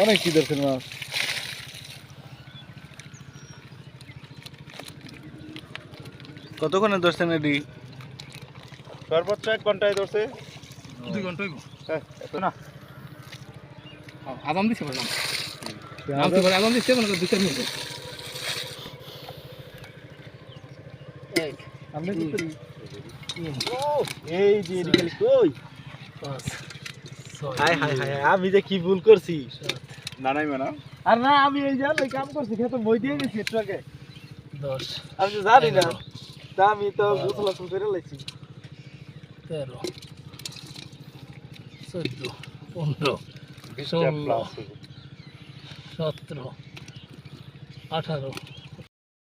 অনেক কি ধরছেন মাছ। কতক্ষণে ধরছেন এটি? সর্বোচ্চ 1 ঘন্টায় ধরছে। 2 ঘন্টা হইব। হ্যাঁ না আজান দিছে বললাম নামতে পারে আজান দিছে মানে 2-4 মিনিট এক আপনি কি করি? এই যে এদিকে কই 5 6 হাই হাই হাই আমি যে কি ভুল করছি না নাই মানে আর না আমি এই যে কাম করছি খেতে মই দিয়ে গেছি একটু আগে 10 আমি তো জানি না তা আমি তো গোসল করে লাইছি 13 14 15 16 17 18